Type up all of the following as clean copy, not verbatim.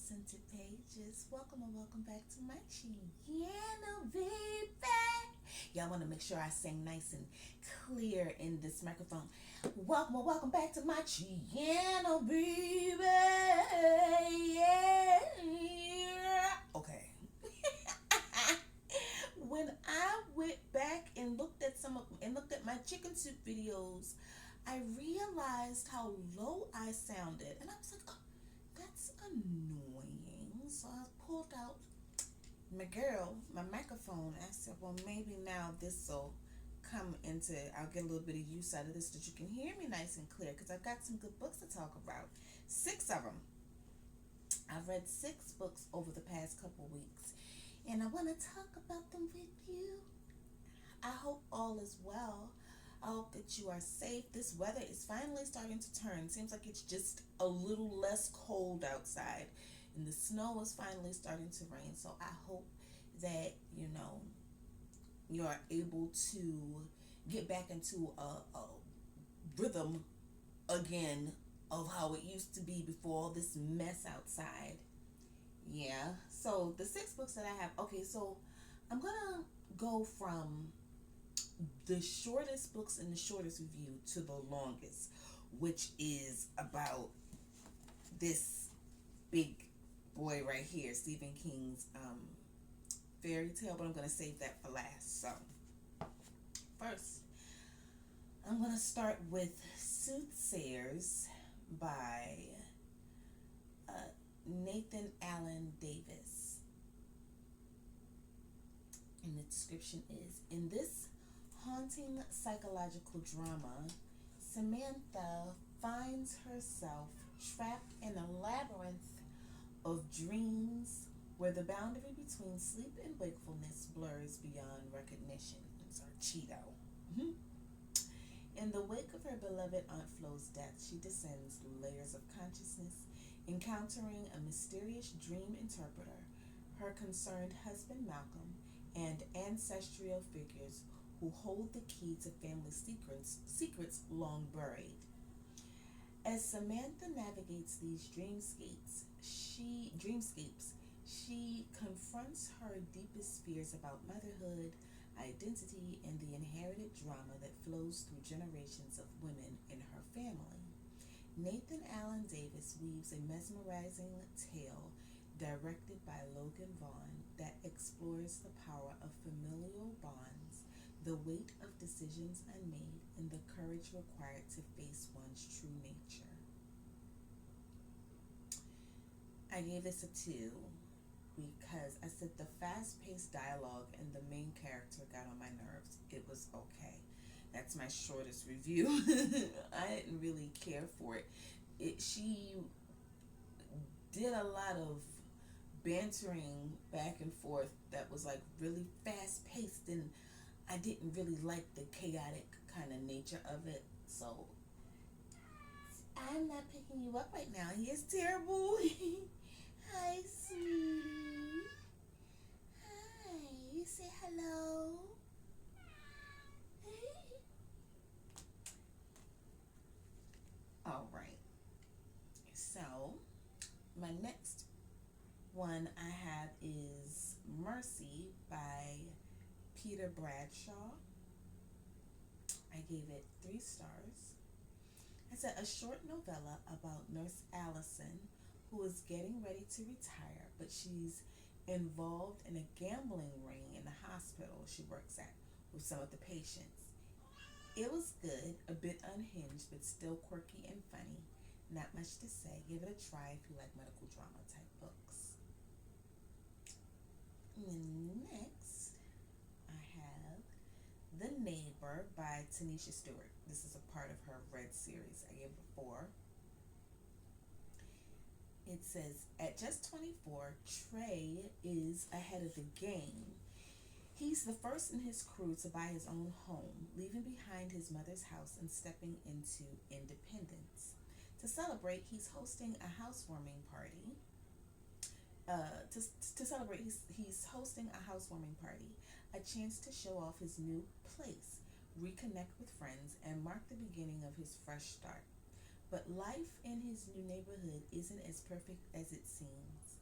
Scented Pages. Welcome and welcome back to my channel, baby. Y'all want to make sure I sing nice and clear in this microphone. Welcome and welcome back to my channel, baby. Yeah. Okay. When I went back and looked at my chicken soup videos, I realized how low I sounded, and I was like, oh, that's annoying. So I pulled out my microphone. I said, well, maybe now this will I'll get a little bit of use out of this so that you can hear me nice and clear, because I've got some good books to talk about. 6 of them. I've read 6 books over the past couple weeks, and I want to talk about them with you. I hope all is well. I hope that you are safe. This weather is finally starting to turn. Seems like it's just a little less cold outside, and the snow is finally starting to rain. So I hope that you're able to get back into a rhythm again of how it used to be before all this mess outside. Yeah. So the 6 books that I have. Okay, so I'm gonna go from the shortest books in the shortest review to the longest, which is about this big boy right here, Stephen King's fairy tale, but I'm going to save that for last. So, first, I'm going to start with Soothsayers by Nathan Allen Davis. And the description is, in this haunting psychological drama, Samantha finds herself trapped in a labyrinth of dreams where the boundary between sleep and wakefulness blurs beyond recognition. It's our Cheeto. In the wake of her beloved Aunt Flo's death, she descends layers of consciousness, encountering a mysterious dream interpreter, her concerned husband Malcolm, and ancestral figures who hold the key to family secrets long buried. As Samantha navigates these dreamscapes, she confronts her deepest fears about motherhood, identity, and the inherited drama that flows through generations of women in her family. Nathan Allen Davis weaves a mesmerizing tale directed by Logan Vaughn that explores the power of familial bonds, the weight of decisions unmade, and the courage required to face one's true nature. I gave this a 2 because I said the fast-paced dialogue and the main character got on my nerves. It was okay. That's my shortest review. I didn't really care for it. She did a lot of bantering back and forth that was like really fast-paced, and I didn't really like the chaotic kind of nature of it. So I'm not picking you up right now. He is terrible. Hi, sweetie. Hi. You say hello. All right. So my next one I have is Mercy by Peter Bradshaw. I gave it 3 stars. It's a short novella about Nurse Allison, who is getting ready to retire, but she's involved in a gambling ring in the hospital she works at with some of the patients. It was good, a bit unhinged, but still quirky and funny. Not much to say. Give it a try if you like medical drama type books. And next, I have The Neighbor by Tanisha Stewart. This is a part of her Red series. I gave it a 4. It says, at just 24, Trey is ahead of the game. He's the first in his crew to buy his own home, leaving behind his mother's house and stepping into independence. To celebrate, he's hosting a housewarming party. He's hosting a housewarming party, a chance to show off his new place, reconnect with friends, and mark the beginning of his fresh start. But life in his new neighborhood isn't as perfect as it seems.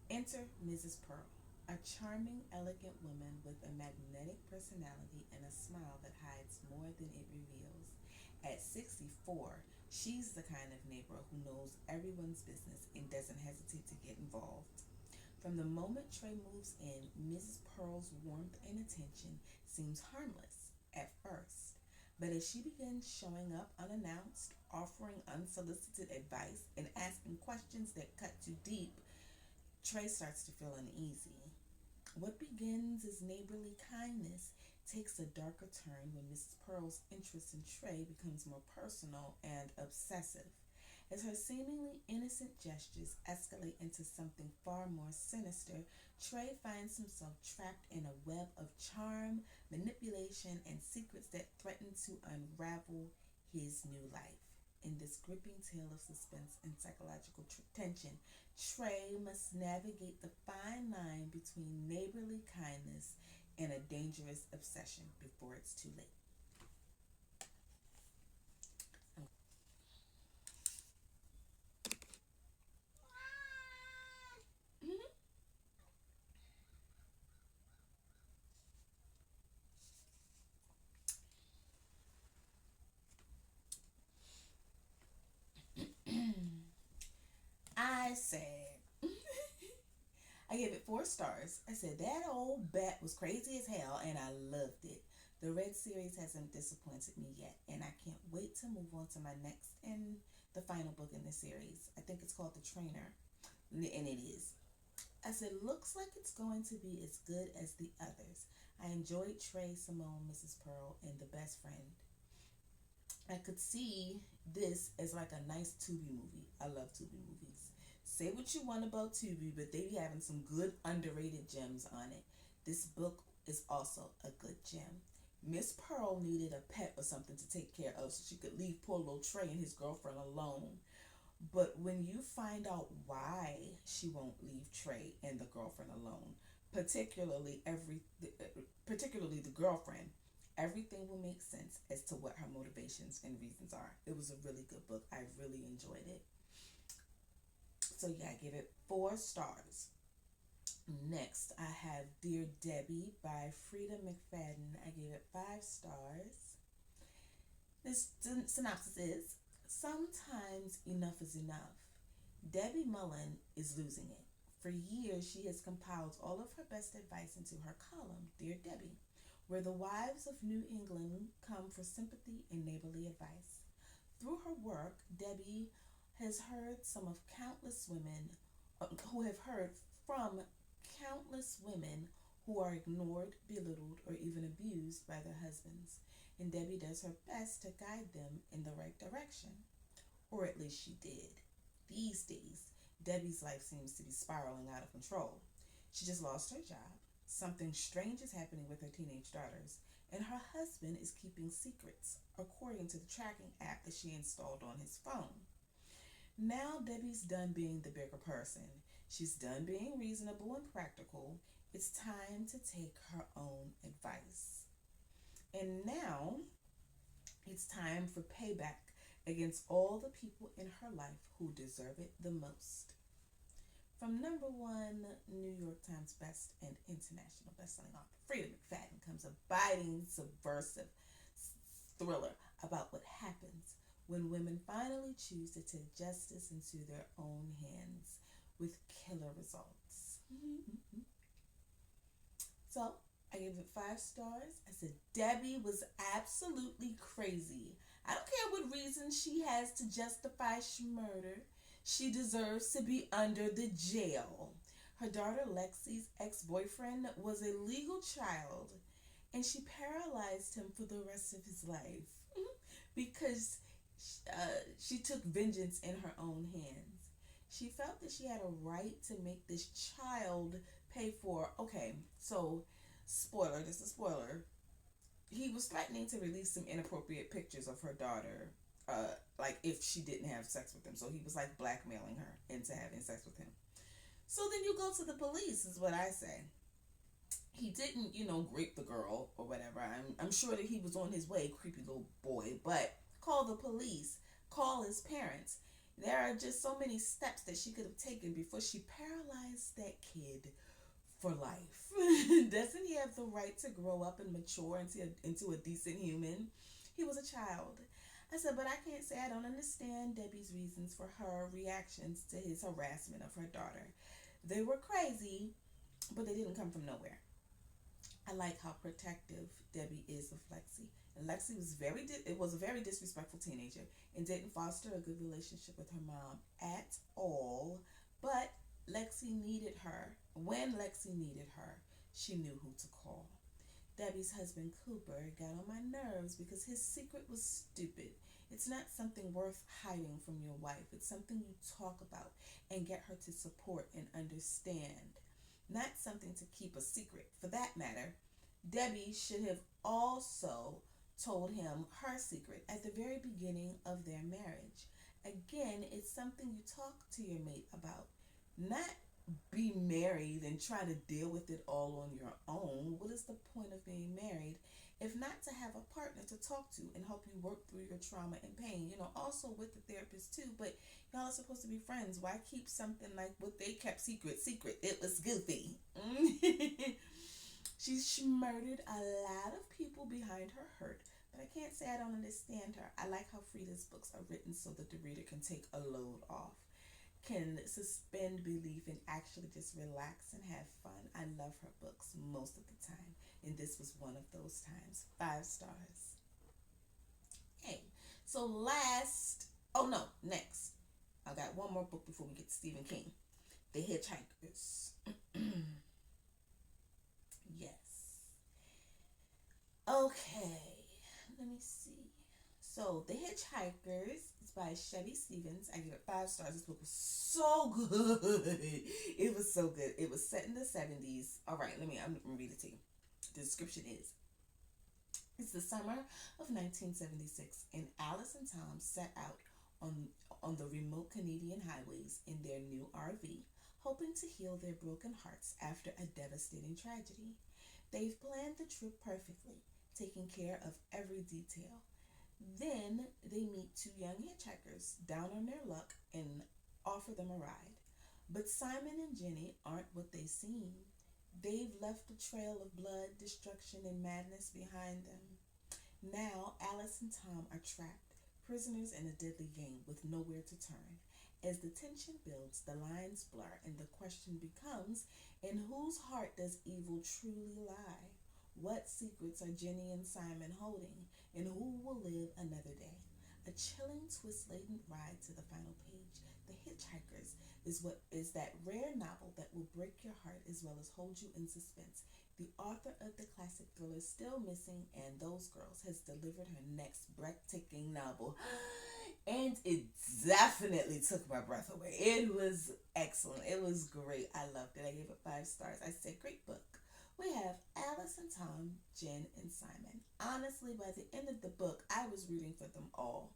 Enter Mrs. Pearl, a charming, elegant woman with a magnetic personality and a smile that hides more than it reveals. At 64, she's the kind of neighbor who knows everyone's business and doesn't hesitate to get involved. From the moment Trey moves in, Mrs. Pearl's warmth and attention seems harmless at first. But as she begins showing up unannounced, offering unsolicited advice, and asking questions that cut too deep, Trey starts to feel uneasy. What begins as neighborly kindness takes a darker turn when Mrs. Pearl's interest in Trey becomes more personal and obsessive. As her seemingly innocent gestures escalate into something far more sinister, Trey finds himself trapped in a web of charm, manipulation, and secrets that threaten to unravel his new life. In this gripping tale of suspense and psychological tension, Trey must navigate the fine line between neighborly kindness and a dangerous obsession before it's too late. I said, I gave it 4 stars. I said, that old bat was crazy as hell and I loved it. The Red series hasn't disappointed me yet, and I can't wait to move on to my next and the final book in the series. I think it's called The Trainer, and it is. I said, looks like it's going to be as good as the others. I enjoyed Trey, Simone, Mrs. Pearl, and The Best Friend. I could see this as like a nice Tubi movie. I love Tubi movies. Say what you want about Tubi, but they be having some good underrated gems on it. This book is also a good gem. Miss Pearl needed a pet or something to take care of so she could leave poor little Trey and his girlfriend alone. But when you find out why she won't leave Trey and the girlfriend alone, particularly particularly the girlfriend, everything will make sense as to what her motivations and reasons are. It was a really good book. I really enjoyed it. So yeah, I give it 4 stars. Next, I have Dear Debbie by Frida McFadden. I gave it 5 stars. This synopsis is: sometimes enough is enough. Debbie Mullen is losing it. For years, she has compiled all of her best advice into her column, Dear Debbie, where the wives of New England come for sympathy and neighborly advice. Through her work, Debbie has heard some of countless women who have heard from countless women who are ignored, belittled, or even abused by their husbands. And Debbie does her best to guide them in the right direction. Or at least she did. These days, Debbie's life seems to be spiraling out of control. She just lost her job. Something strange is happening with her teenage daughters, and her husband is keeping secrets, according to the tracking app that she installed on his phone. Now Debbie's done being the bigger person. She's done being reasonable and practical. It's time to take her own advice. And now it's time for payback against all the people in her life who deserve it the most. From number one New York Times best and international bestselling author Frida McFadden comes a biting, subversive thriller about what happens when women finally choose to take justice into their own hands with killer results. So I gave it 5 stars. I said Debbie was absolutely crazy. I don't care what reason she has to justify murder. She deserves to be under the jail. Her daughter Lexi's ex-boyfriend was a legal child, and she paralyzed him for the rest of his life because she took vengeance in her own hands. She felt that she had a right to make this child pay for. Okay, so spoiler. This is a spoiler. He was threatening to release some inappropriate pictures of her daughter, like if she didn't have sex with him. So he was like blackmailing her into having sex with him. So then you go to the police, is what I say. He didn't, grape the girl or whatever. I'm sure that he was on his way, creepy little boy. But call the police, call his parents. There are just so many steps that she could have taken before she paralyzed that kid for life. Doesn't he have the right to grow up and mature into a decent human? He was a child. I said, but I can't say I don't understand Debbie's reasons for her reactions to his harassment of her daughter. They were crazy, but they didn't come from nowhere. I like how protective Debbie is of Lexi. And Lexi was it was a very disrespectful teenager and didn't foster a good relationship with her mom at all. But Lexi needed her. When Lexi needed her, she knew who to call. Debbie's husband Cooper got on my nerves because his secret was stupid. It's not something worth hiding from your wife. It's something you talk about and get her to support and understand. Not something to keep a secret. For that matter, Debbie should have also told him her secret at the very beginning of their marriage. Again, it's something you talk to your mate about, not be married and try to deal with it all on your own. What is the point of being married if not to have a partner to talk to and help you work through your trauma and pain? Also with the therapist too, but y'all are supposed to be friends. Why keep something like what they kept secret? It was goofy. She's murdered a lot of people behind her hurt, but I can't say I don't understand her. I like how Frida's books are written so that the reader can take a load off, can suspend belief and actually just relax and have fun. I love her books most of the time, and this was one of those times. 5 stars. Hey, so next. I got one more book before we get to Stephen King. The Hitchhikers. Yes. Okay, let me see. So, The Hitchhikers is by Shelby Stevens. I give it 5 stars. This book was so good. It was so good. It was set in the 70s. All right, I'm going to read it to you. The description is, it's the summer of 1976, and Alice and Tom set out on the remote Canadian highways in their new RV, hoping to heal their broken hearts after a devastating tragedy. They've planned the trip perfectly, taking care of every detail. Then they meet two young hitchhikers down on their luck and offer them a ride. But Simon and Jenny aren't what they seem. They've left a trail of blood, destruction, and madness behind them. Now Alice and Tom are trapped, prisoners in a deadly game with nowhere to turn. As the tension builds, the lines blur, and the question becomes, in whose heart does evil truly lie? What secrets are Jenny and Simon holding, and who will live another day? A chilling, twist-laden ride to the final page. The Hitchhikers is that rare novel that will break your heart as well as hold you in suspense. The author of the classic thriller Still Missing and Those Girls has delivered her next breathtaking novel. And it definitely took my breath away. It was excellent. It was great. I loved it. I gave it 5 stars. I said, great book. We have Alice and Tom, Jen and Simon. Honestly, by the end of the book, I was rooting for them all.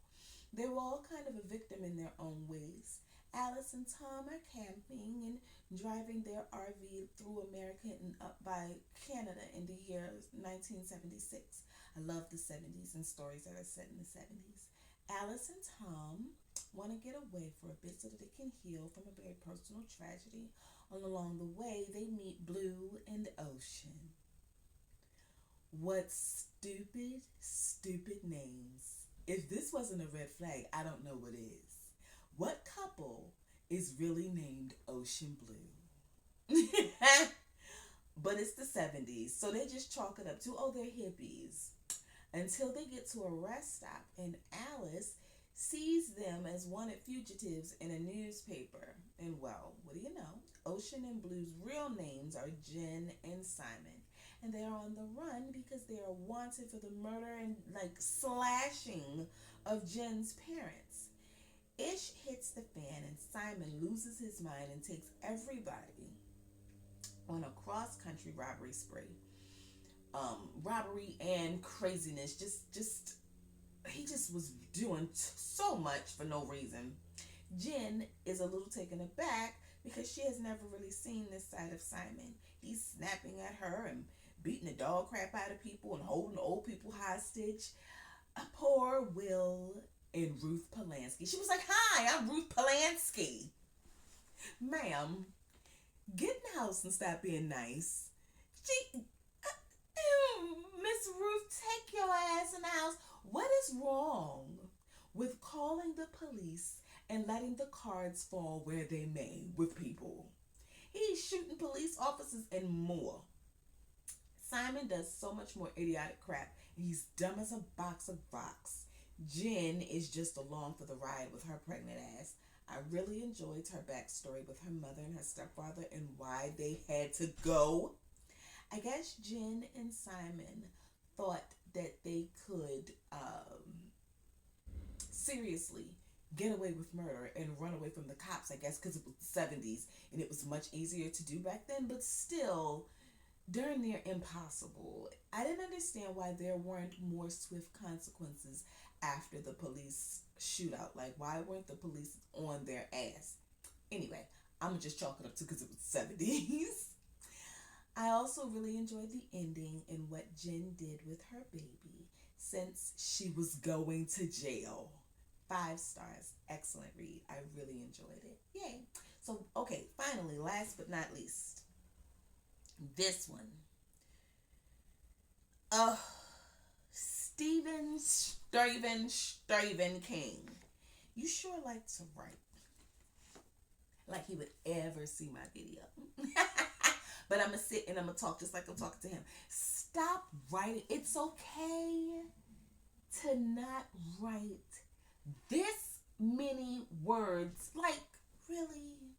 They were all kind of a victim in their own ways. Alice and Tom are camping and driving their RV through America and up by Canada in the year 1976. I love the 70s and stories that are set in the 70s. Alice and Tom want to get away for a bit so that they can heal from a very personal tragedy. All along the way, they meet Blue and Ocean. What stupid, stupid names. If this wasn't a red flag, I don't know what is. What couple is really named Ocean Blue? But it's the 70s, so they just chalk it up to, oh, they're hippies. Until they get to a rest stop, and Alice sees them as wanted fugitives in a newspaper. And well, what do you know? Ocean and Blue's real names are Jen and Simon. And they are on the run because they are wanted for the murder and slashing of Jen's parents. Ish hits the fan and Simon loses his mind and takes everybody on a cross-country robbery spree. Robbery and craziness. He just was doing so much for no reason. Jen is a little taken aback because she has never really seen this side of Simon. He's snapping at her and beating the dog crap out of people and holding old people hostage. Poor Will and Ruth Polanski. She was like, "Hi, I'm Ruth Polanski." Ma'am, get in the house and stop being nice. She, Miss Ruth, take your ass in the house. What is wrong with calling the police and letting the cards fall where they may with people? He's shooting police officers and more. Simon does so much more idiotic crap. He's dumb as a box of rocks. Jen is just along for the ride with her pregnant ass. I really enjoyed her backstory with her mother and her stepfather and why they had to go. I guess Jen and Simon thought that they could seriously get away with murder and run away from the cops, I guess, because it was the 70s and it was much easier to do back then, but still, darn near impossible. I didn't understand why there weren't more swift consequences after the police shootout. Like, why weren't the police on their ass? Anyway, I'm just chalking up to because it was 70s. I also really enjoyed the ending and what Jen did with her baby since she was going to jail. 5 stars. Excellent read. I really enjoyed it. Yay. So, okay, finally, last but not least, this one. Uh, Stephen King. You sure like to write. Like he would ever see my video. But I'm going to sit and I'm going to talk just like I'm talking to him. Stop writing. It's okay to not write this many words. Like, really?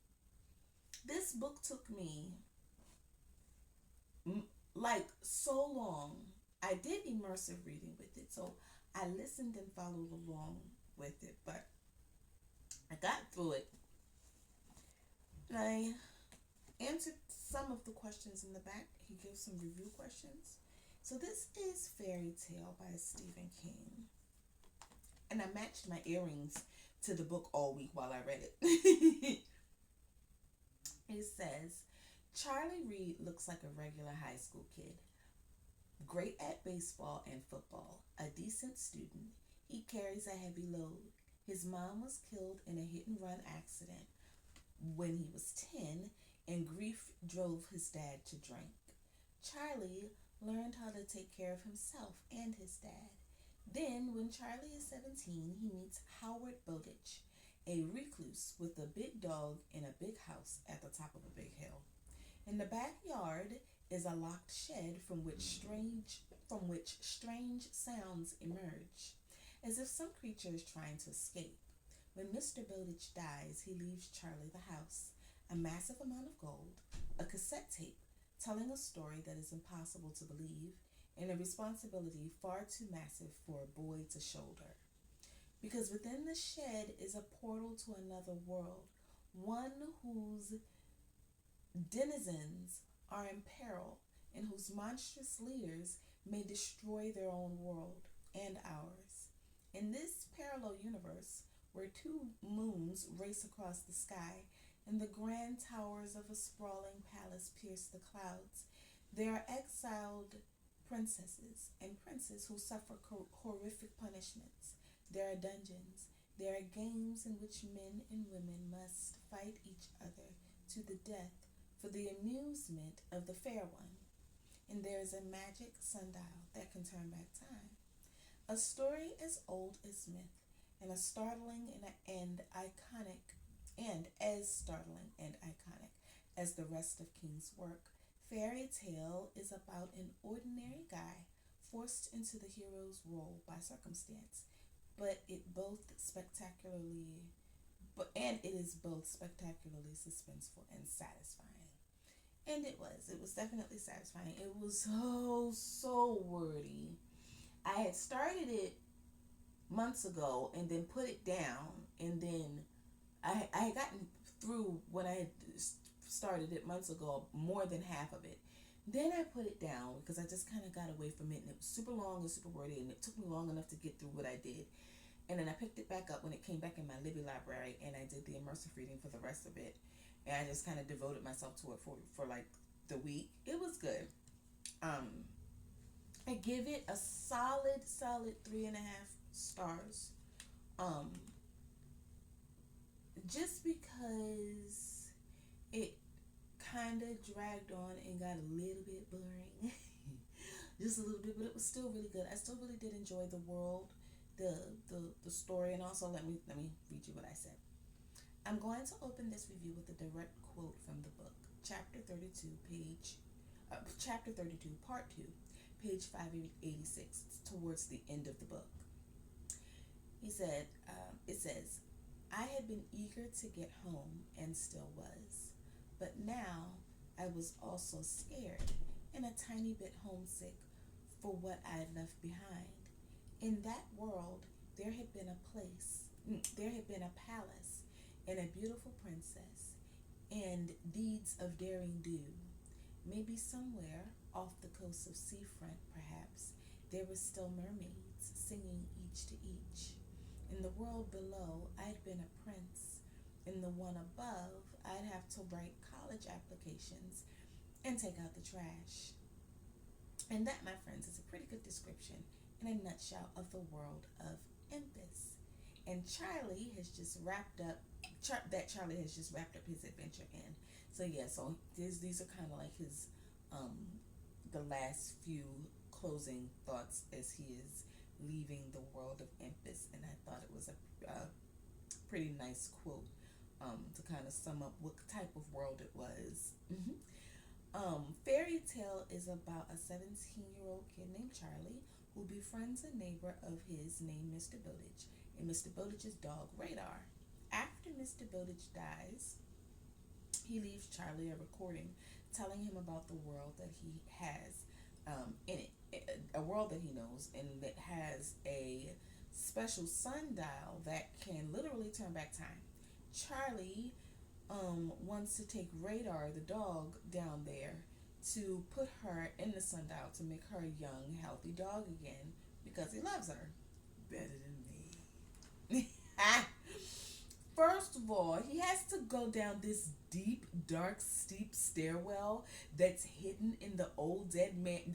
This book took me like so long. I did immersive reading with it, so I listened and followed along with it, but I got through it. And I answered some of the questions in the back. He gives some review questions. So this is Fairy Tale by Stephen King. And I matched my earrings to the book all week while I read it. It says, Charlie Reed looks like a regular high school kid. Great at baseball and football. A decent student. He carries a heavy load. His mom was killed in a hit-and-run accident when he was 10, and grief drove his dad to drink. Charlie learned how to take care of himself and his dad. Then, when Charlie is 17, he meets Howard Bowditch, a recluse with a big dog in a big house at the top of a big hill. In the backyard is a locked shed from which strange sounds emerge, as if some creature is trying to escape. When Mr. Bowditch dies, he leaves Charlie the house, a massive amount of gold, a cassette tape telling a story that is impossible to believe, and a responsibility far too massive for a boy to shoulder. Because within the shed is a portal to another world, one whose denizens are in peril and whose monstrous leaders may destroy their own world and ours. In this parallel universe, where 2 moons race across the sky and the grand towers of a sprawling palace pierce the clouds, there are exiled princesses and princes who suffer horrific punishments. There are dungeons. There are games in which men and women must fight each other to the death for the amusement of the fair one. And there is a magic sundial that can turn back time. A story as old as myth, and as startling and iconic as the rest of King's work. Fairy Tale is about an ordinary guy forced into the hero's role by circumstance, but it is both spectacularly suspenseful and satisfying. And it was definitely satisfying. It was so wordy. I had started it months ago and then put it down, and then I had gotten through when I had started it months ago more than half of it. Then I put it down because I just kind of got away from it, and it was super long and super wordy, and it took me long enough to get through what I did. And then I picked it back up when it came back in my Libby library, and I did the immersive reading for the rest of it. And I just kind of devoted myself to it for like the week. It was good. I give it a solid 3.5 stars. Um, just because it kind of dragged on and got a little bit boring, just a little bit, but it was still really good. I still really did enjoy the world, the the story, and also let me read you what I said. I'm going to open this review with a direct quote from the book, chapter 32, part 2, page 586, towards the end of the book. It says, I had been eager to get home and still was, but now I was also scared and a tiny bit homesick for what I had left behind. In that world, there had been a palace and a beautiful princess and deeds of daring do. Maybe somewhere off the coast of Seafront, perhaps, there were still mermaids singing each to each. In the world below, I'd been a prince. In the one above, I'd have to write college applications and take out the trash. And that, my friends, is a pretty good description in a nutshell of the world of Empis. And Charlie has just wrapped up his adventure in. So yeah, so these are kind of like his the last few closing thoughts as he is leaving the world of Empis, and I thought it was a pretty nice quote to kind of sum up what type of world it was. Fairy Tale is about a 17-year-old kid named Charlie who befriends a neighbor of his named Mr. Bowditch and Mr. Bowditch's dog Radar. After Mr. Bowditch dies, he leaves Charlie a recording telling him about the world that he has in it, a world that he knows, and that has a special sundial that can literally turn back time. Charlie wants to take Radar, the dog, down there to put her in the sundial to make her a young, healthy dog again because he loves her better than me. First of all, he has to go down this deep, dark, steep stairwell that's hidden in the old dead man's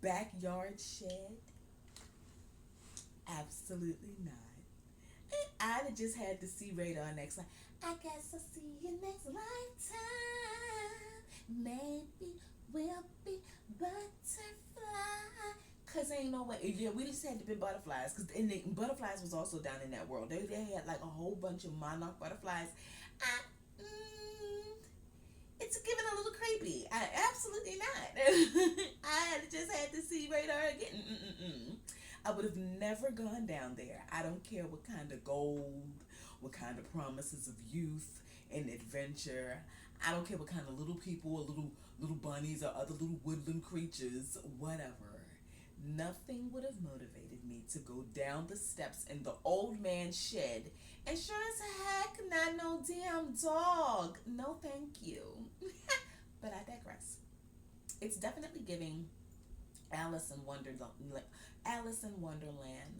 backyard shed. Absolutely not. I'd have just had to see Radar next time. I guess I'll see you next lifetime. Maybe we'll be butterfly. Cause ain't no way. Yeah, we just had to be butterflies. Cause the butterflies was also down in that world. They had like a whole bunch of monarch butterflies. I, it's giving a little creepy. Absolutely not. I just had to see Radar again. I would have never gone down there. I don't care what kind of gold, what kind of promises of youth and adventure. I don't care what kind of little people or little bunnies or other little woodland creatures, whatever. Nothing would have motivated me to go down the steps in the old man's shed. And sure as heck, not no damn dog. No, thank you. But I digress. It's definitely giving Alice in Wonderland,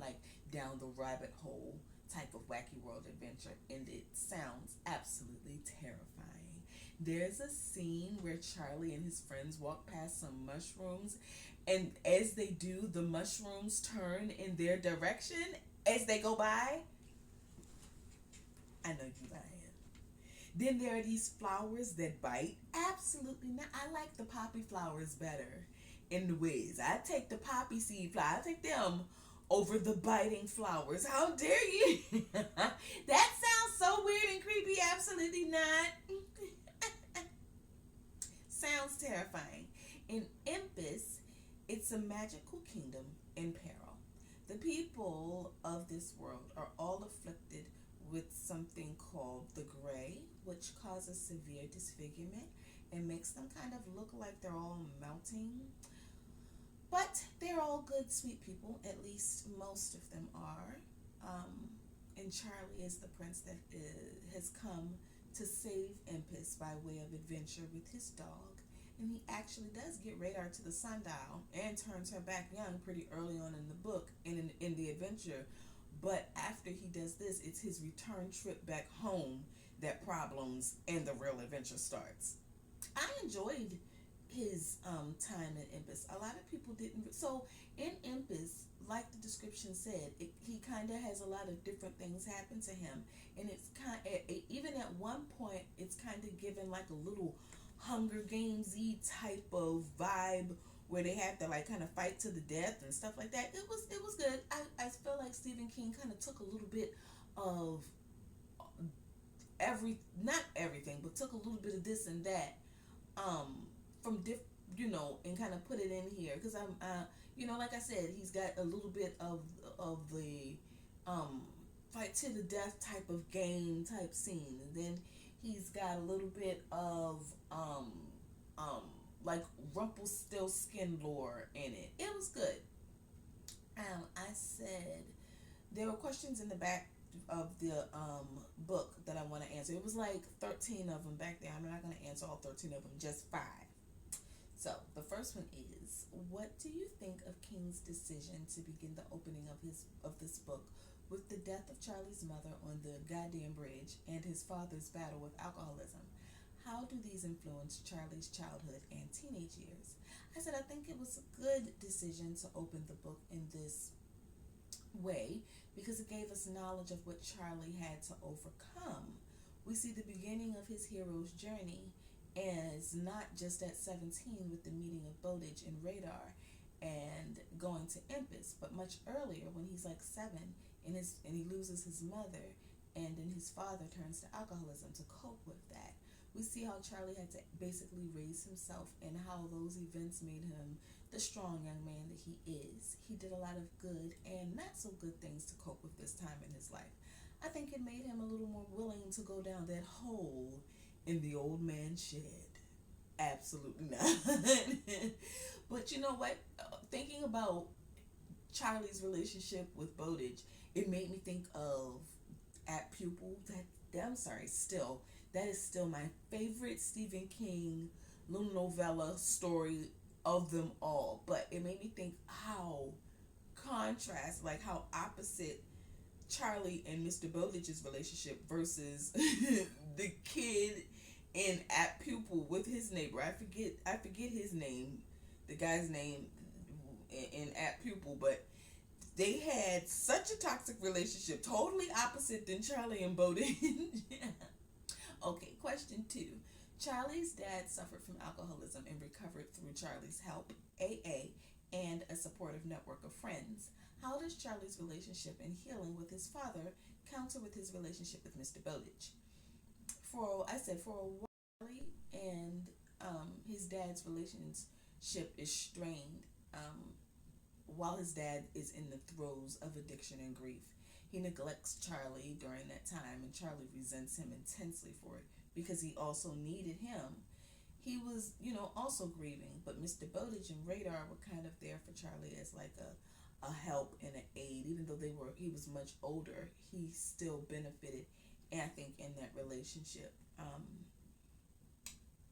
like down the rabbit hole type of wacky world adventure, and it sounds absolutely terrifying. There's a scene where Charlie and his friends walk past some mushrooms, and as they do, the mushrooms turn in their direction as they go by. I know you lying. Then there are these flowers that bite. Absolutely not. I like the poppy flowers better in the whiz. I take the poppy seed flower. I take them over the biting flowers. How dare you? That sounds so weird and creepy. Absolutely not. Sounds terrifying. In Empis, it's a magical kingdom in peril. The people of this world are all afflicted with something called the gray, which causes severe disfigurement and makes them kind of look like they're all melting. But they're all good, sweet people. At least most of them are. And Charlie is the prince that has come to save Empis by way of adventure with his dog. And he actually does get Radar to the sundial and turns her back young pretty early on in the book and in the adventure. But after he does this, it's his return trip back home that problems and the real adventure starts. I enjoyed his time in Empis. A lot of people didn't. So in Empis, like the description said, he kind of has a lot of different things happen to him, and it's even at one point, it's kind of given like a little Hunger Games-y type of vibe where they have to like kind of fight to the death and stuff like that. It was good. I feel like Stephen King kind of took a little bit of not everything, but took a little bit of this and that um from and kind of put it in here because I'm like I said, he's got a little bit of the um fight to the death type of game type scene, and then he's got a little bit of um like Rumpelstiltskin lore in it. It was good. I said there were questions in the back of the book that I want to answer. It was like 13 of them back there. I'm not going to answer all 13 of them, just 5. So the first one is, what do you think of King's decision to begin the opening of this book with the death of Charlie's mother on the goddamn bridge and his father's battle with alcoholism? How do these influence Charlie's childhood and teenage years? I said I think it was a good decision to open the book in this way because it gave us knowledge of what Charlie had to overcome. We see the beginning of his hero's journey as not just at 17 with the meeting of Bowditch and Radar and going to Impus, but much earlier when he's like 7 and he loses his mother, and then his father turns to alcoholism to cope with that. We see how Charlie had to basically raise himself and how those events made him the strong young man that he is. He did a lot of good and not so good things to cope with this time in his life. I think it made him a little more willing to go down that hole in the old man's shed. Absolutely not. But you know what? Thinking about Charlie's relationship with Bowditch, it made me think of At Pupil. That is still my favorite Stephen King little novella story of them all. But it made me think how opposite Charlie and Mr. Bowditch's relationship versus the kid in At Pupil with his neighbor. I forget his name, the guy's name in At Pupil, but they had such a toxic relationship, totally opposite than Charlie and Bowditch. Okay, question 2. Charlie's dad suffered from alcoholism and recovered through Charlie's help, AA, and a supportive network of friends. How does Charlie's relationship and healing with his father counter with his relationship with Mr. Bowditch? For a while, Charlie and his dad's relationship is strained while his dad is in the throes of addiction and grief. He neglects Charlie during that time, and Charlie resents him intensely for it because he also needed him. He was, also grieving, but Mr. Bowditch and Radar were kind of there for Charlie as like a help and an aid. Even though he was much older, he still benefited, and I think in that relationship,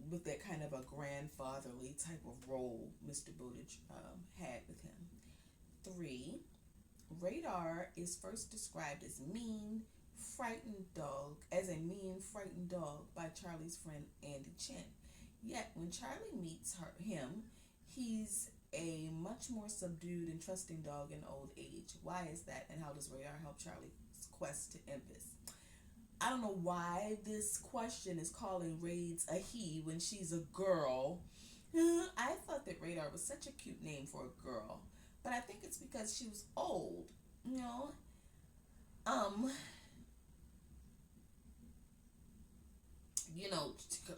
with that kind of a grandfatherly type of role Mr. Bowditch had with him. 3. Radar is first described as a mean, frightened dog by Charlie's friend Andy Chin. Yet when Charlie meets him, he's a much more subdued and trusting dog in old age. Why is that, and how does Radar help Charlie's quest to Impus? I don't know why this question is calling Raids a he when she's a girl. I thought that Radar was such a cute name for a girl, but I think it's because she was old,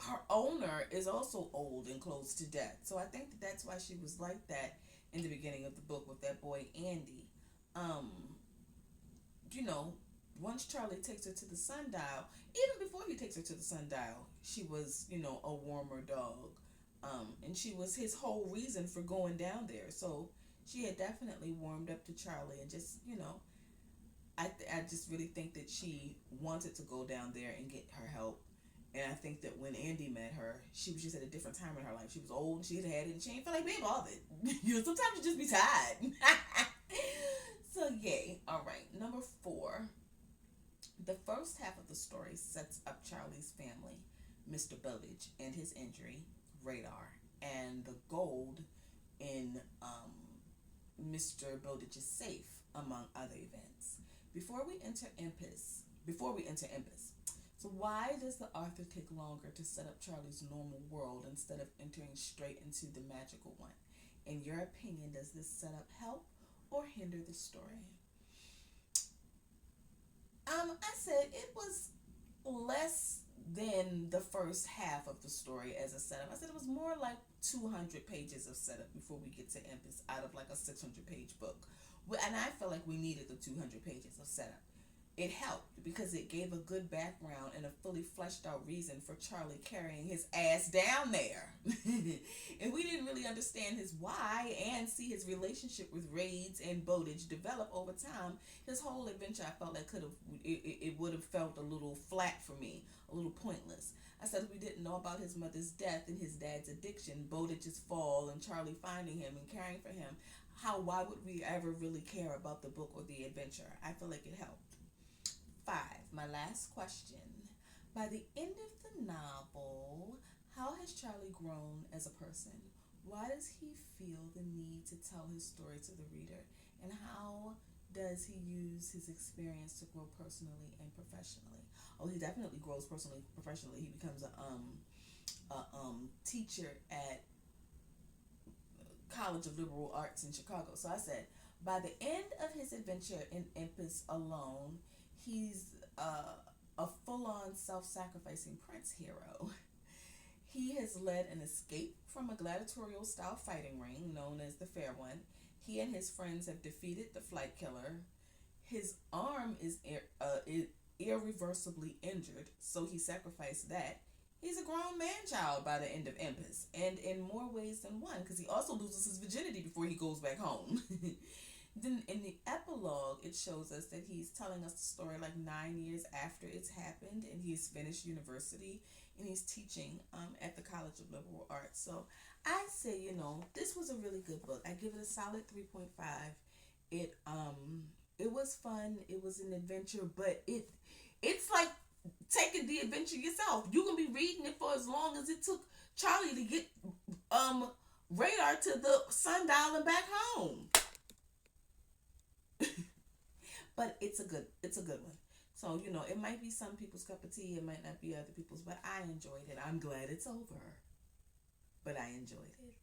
her owner is also old and close to death. So I think that's why she was like that in the beginning of the book with that boy Andy. Once Charlie takes her to the sundial, even before he takes her to the sundial, she was, a warmer dog. And she was his whole reason for going down there. So she had definitely warmed up to Charlie and just, I just really think that she wanted to go down there and get her help. And I think that when Andy met her, she was just at a different time in her life. She was old and she had had it and she didn't feel like being bothered. Sometimes you just be tired. So, yay. All right. Number 4. The first half of the story sets up Charlie's family, Mr. Bowditch, and his injury, Radar, and the gold in Mr. Bowditch is safe, among other events. Before we enter Impus, so why does the author take longer to set up Charlie's normal world instead of entering straight into the magical one? In your opinion, does this setup help or hinder the story? I said it was less than the first half of the story as a setup. I said it was more like 200 pages of setup before we get to Empis out of like a 600-page book. And I felt like we needed the 200 pages of setup. It helped because it gave a good background and a fully fleshed out reason for Charlie carrying his ass down there. And we didn't really understand his why and see his relationship with Raids and Bowditch develop over time. His whole adventure, I felt like it would have felt a little flat for me, a little pointless. I said we didn't know about his mother's death and his dad's addiction, Bowditch's fall, and Charlie finding him and caring for him. Why would we ever really care about the book or the adventure? I feel like it helped. 5. My last question. By the end of the novel, how has Charlie grown as a person? Why does he feel the need to tell his story to the reader? And how does he use his experience to grow personally and professionally? Oh, he definitely grows personally and professionally. He becomes a teacher at College of Liberal Arts in Chicago. So I said, by the end of his adventure in Impus alone, he's a full-on self-sacrificing prince hero. He has led an escape from a gladiatorial-style fighting ring known as the Fair One. He and his friends have defeated the Flight Killer. His arm is irreversibly injured, so he sacrificed that. He's a grown man-child by the end of Impus, and in more ways than one, because he also loses his virginity before he goes back home. Then in the epilogue, it shows us that he's telling us the story like 9 years after it's happened, and he's finished university, and he's teaching at the College of Liberal Arts. So I say, this was a really good book. I give it a solid 3.5. It was fun. It was an adventure, but it's like taking the adventure yourself. You can be reading it for as long as it took Charlie to get Radar to the sundial and back home. But it's a good one. So, it might be some people's cup of tea, it might not be other people's, but I enjoyed it. I'm glad it's over. But I enjoyed it.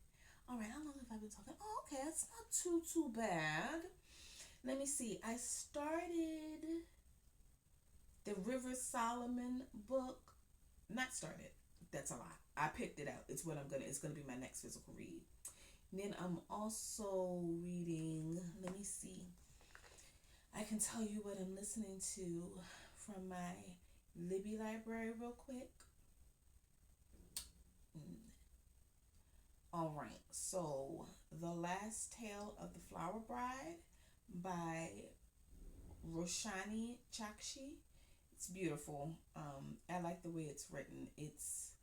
Alright, how long have I been talking? Oh, okay, it's not too bad. Let me see. I started the River Solomon book. Not started. That's a lie. I picked it out. It's gonna be my next physical read. And then I'm also reading, let me see. I can tell you what I'm listening to from my Libby library real quick. All right, so The Last Tale of the Flower Bride by Roshani Chakshi. It's beautiful. I like the way it's written. It's,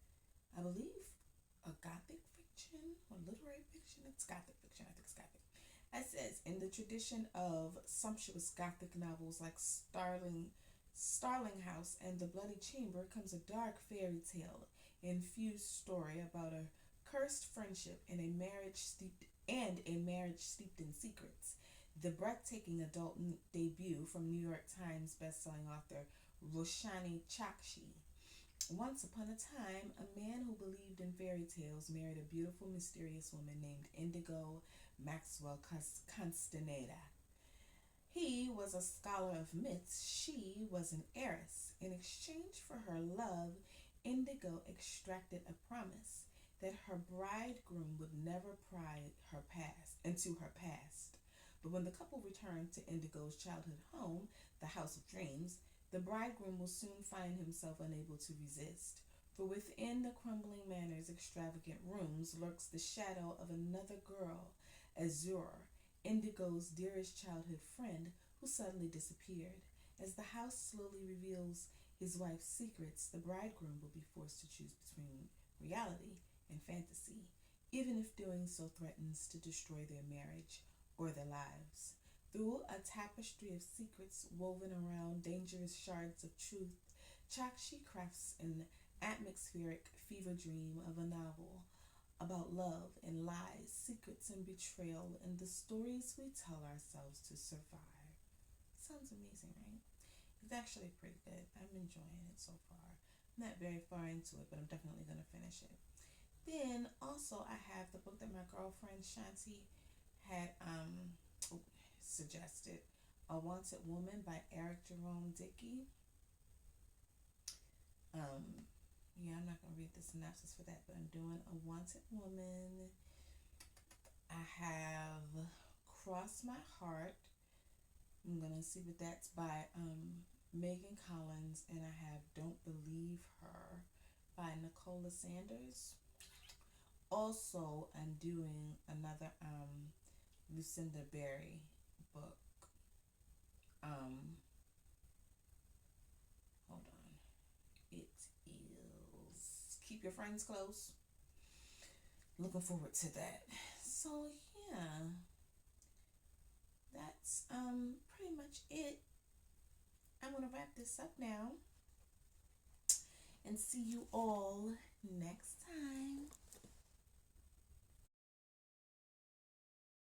I believe, a gothic fiction or literary fiction. It's gothic fiction. I think it's gothic. It says, in the tradition of sumptuous gothic novels like Starling House and The Bloody Chamber comes a dark fairy tale infused story about a cursed friendship and a marriage steeped in secrets. The breathtaking adult debut from New York Times bestselling author Roshani Chakshi. Once upon a time, a man who believed in fairy tales married a beautiful, mysterious woman named Indigo Maxwell Castaneda. He was a scholar of myths. She was an heiress. In exchange for her love, Indigo extracted a promise that her bridegroom would never pry into her past. But when the couple returned to Indigo's childhood home, the House of Dreams, the bridegroom will soon find himself unable to resist. For within the crumbling manor's extravagant rooms lurks the shadow of another girl, Azure, Indigo's dearest childhood friend, who suddenly disappeared. As the house slowly reveals his wife's secrets, the bridegroom will be forced to choose between reality and fantasy, even if doing so threatens to destroy their marriage or their lives. Through a tapestry of secrets woven around dangerous shards of truth, Chakshi crafts an atmospheric fever dream of a novel, about love and lies, secrets and betrayal, and the stories we tell ourselves to survive. Sounds amazing, right? It's actually pretty good. I'm enjoying it so far. I'm not very far into it, but I'm definitely going to finish it. Then also I have the book that my girlfriend Shanti had suggested, A Wanted Woman by Eric Jerome Dickey. Um, yeah, I'm not gonna read the synopsis for that, but I'm doing A Wanted Woman. I have Cross My Heart. I'm gonna see what that's by Megan Collins, and I have Don't Believe Her by Nicola Sanders. Also, I'm doing another Lucinda Berry book. Um, Hold on. It is Keep Your Friends Close. Looking forward to that. So yeah, that's pretty much it. I'm gonna wrap this up now and see you all next